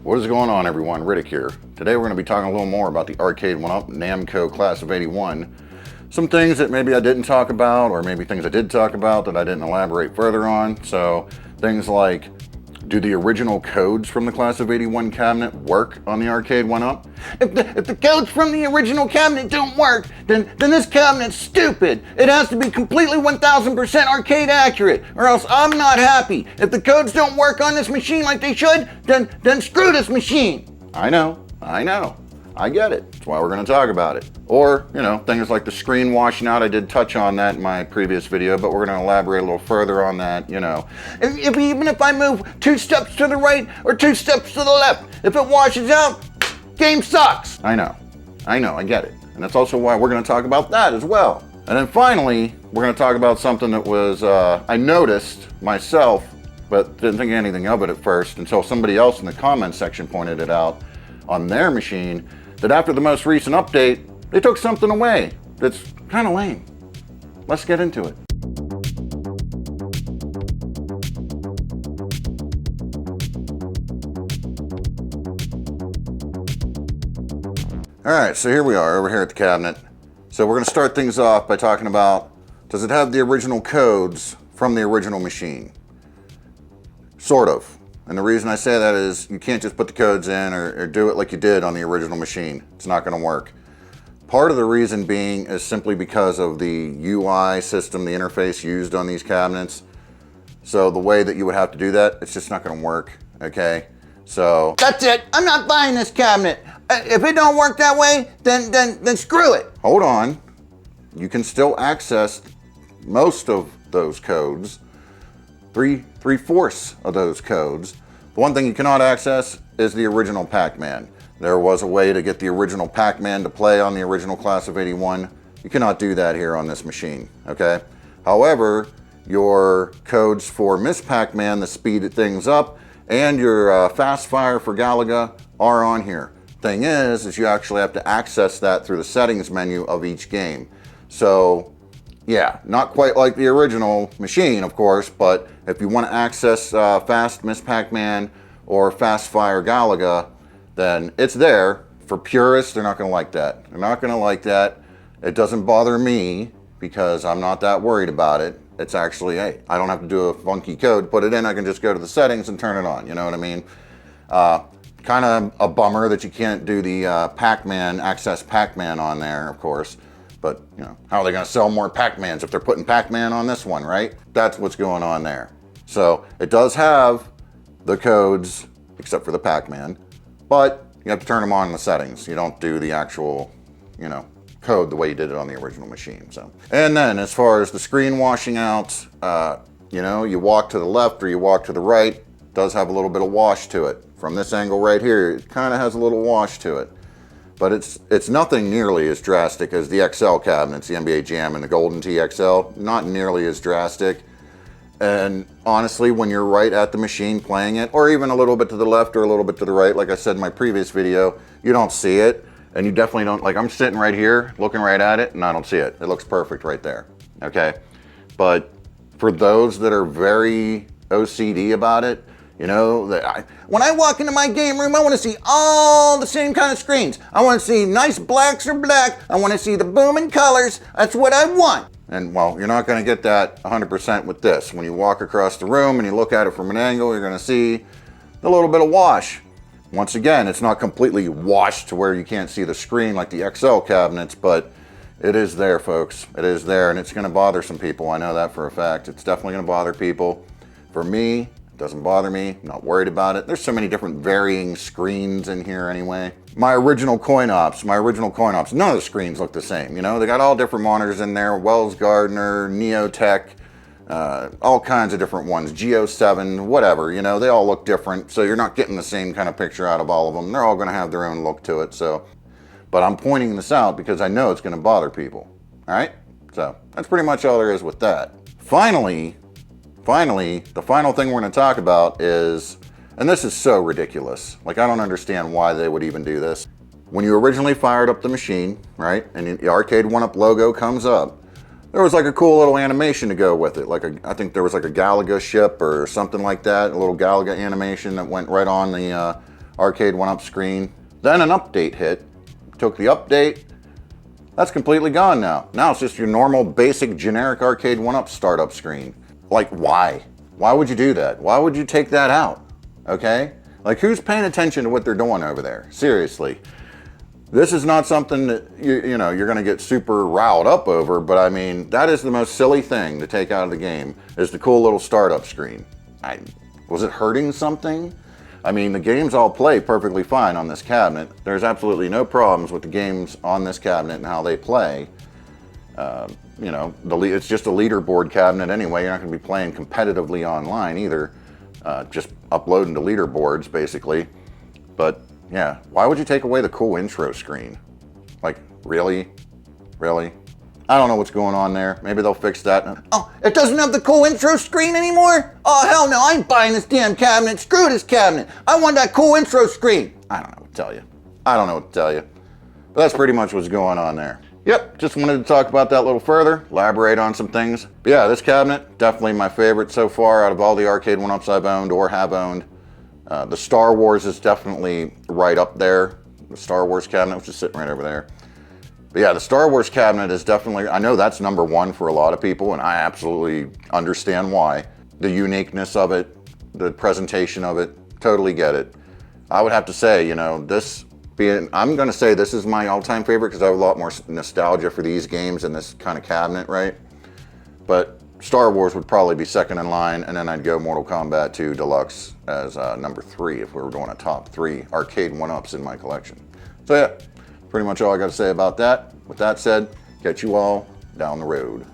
What is going on, everyone? Riddick here. Today we're going to be talking a little more about the Arcade1Up Namco Class of 81. Some things that maybe I didn't talk about, or maybe things I did talk about that I didn't elaborate further on. So things like, do the original codes from the Class of 81 cabinet work on the Arcade1Up? If the codes from the original cabinet don't work, then this cabinet's stupid. It has to be completely 1000% arcade accurate, or else I'm not happy. If the codes don't work on this machine like they should, then screw this machine. I know. I get it. That's why we're going to talk about it. Or, you know, things like the screen washing out. I did touch on that in my previous video, but we're going to elaborate a little further on that, you know. Even if I move 2 steps to the right or 2 steps to the left, if it washes out, game sucks. I know, I get it. And that's also why we're going to talk about that as well. And then finally, we're going to talk about something that was, I noticed myself, but didn't think anything of it at first until somebody else in the comments section pointed it out on their machine, that after the most recent update, they took something away that's kind of lame. Let's get into it. All right, so here we are over here at the cabinet. So we're going to start things off by talking about, does it have the original codes from the original machine? Sort of. And the reason I say that is you can't just put the codes in or do it like you did on the original machine. It's not going to work. Part of the reason being is simply because of the UI system, the interface used on these cabinets. So the way that you would have to do that, it's just not going to work, okay? So that's it. I'm not buying this cabinet. If it don't work that way, then screw it. Hold on. You can still access most of those codes. Three-fourths of those codes. The one thing you cannot access is the original Pac-Man. There was a way to get the original Pac-Man to play on the original Class of 81. You cannot do that here on this machine, okay? However, your codes for Miss Pac-Man, the speed things up, and your fast fire for Galaga are on here. Thing is you actually have to access that through the settings menu of each game. So yeah, not quite like the original machine, of course, but if you want to access Fast Miss Pac-Man or Fast Fire Galaga, then it's there. For purists, they're not going to like that. They're not going to like that. It doesn't bother me because I'm not that worried about it. It's actually, hey, I don't have to do a funky code, put it in, I can just go to the settings and turn it on, you know what I mean? Kind of a bummer that you can't do the Pac-Man, access Pac-Man on there, of course. But, you know, how are they going to sell more Pac-Mans if they're putting Pac-Man on this one, right? That's what's going on there. So it does have the codes, except for the Pac-Man, but you have to turn them on in the settings. You don't do the actual, you know, code the way you did it on the original machine. So, and then as far as the screen washing out, you know, you walk to the left or you walk to the right, it does have a little bit of wash to it. From this angle right here, it kind of has a little wash to it. But it's nothing nearly as drastic as the XL cabinets, the NBA Jam and the Golden TXL. Not nearly as drastic. And honestly, when you're right at the machine playing it, or even a little bit to the left or a little bit to the right, like I said in my previous video, you don't see it. And you definitely don't, like I'm sitting right here, looking right at it, and I don't see it. It looks perfect right there, okay? But for those that are very OCD about it, you know, when I walk into my game room, I want to see all the same kind of screens. I want to see nice blacks or black. I want to see the booming colors. That's what I want. And well, you're not going to get that 100% with this. When you walk across the room and you look at it from an angle, you're going to see a little bit of wash. Once again, it's not completely washed to where you can't see the screen like the XL cabinets, but it is there, folks. It is there, and it's going to bother some people. I know that for a fact. It's definitely going to bother people. For me, doesn't bother me, I'm not worried about it. There's so many different varying screens in here anyway. My original coin-ops, none of the screens look the same, you know? They got all different monitors in there, Wells Gardner, Neotech, all kinds of different ones, Geo 7, whatever, you know? They all look different, so you're not getting the same kind of picture out of all of them. They're all gonna have their own look to it, so. But I'm pointing this out because I know it's gonna bother people, all right? So that's pretty much all there is with that. Finally, the final thing we're going to talk about is, and this is so ridiculous, like I don't understand why they would even do this. When you originally fired up the machine, right, and the Arcade1Up logo comes up, there was like a cool little animation to go with it. Like I think there was like a Galaga ship or something like that, a little Galaga animation that went right on the Arcade1Up screen. Then an update hit, took the update. That's completely gone now. Now it's just your normal, basic, generic Arcade1Up startup screen. Like, why? Why would you do that? Why would you take that out? Okay? Like, who's paying attention to what they're doing over there? Seriously. This is not something that, you know, you're going to get super riled up over, but I mean, that is the most silly thing to take out of the game, is the cool little startup screen. Was it hurting something? I mean, the games all play perfectly fine on this cabinet. There's absolutely no problems with the games on this cabinet and how they play. You know, it's just a leaderboard cabinet anyway. You're not going to be playing competitively online either. Just uploading to leaderboards, basically. But, yeah, why would you take away the cool intro screen? Like, really? Really? I don't know what's going on there. Maybe they'll fix that. Oh, it doesn't have the cool intro screen anymore? Oh, hell no, I ain't buying this damn cabinet. Screw this cabinet. I want that cool intro screen. I don't know what to tell you. I don't know what to tell you. But that's pretty much what's going on there. Yep, just wanted to talk about that a little further, elaborate on some things. But yeah, this cabinet, definitely my favorite so far out of all the Arcade1Ups I've owned or have owned. The Star Wars is definitely right up there. The Star Wars cabinet was just sitting right over there. But yeah, the Star Wars cabinet is definitely, I know that's #1 for a lot of people, and I absolutely understand why. The uniqueness of it, the presentation of it, totally get it. I would have to say, you know, I'm going to say this is my all-time favorite because I have a lot more nostalgia for these games and this kind of cabinet, right? But Star Wars would probably be second in line, and then I'd go Mortal Kombat 2 Deluxe as #3 if we were doing a top 3 Arcade1Ups in my collection. So yeah, pretty much all I got to say about that. With that said, catch you all down the road.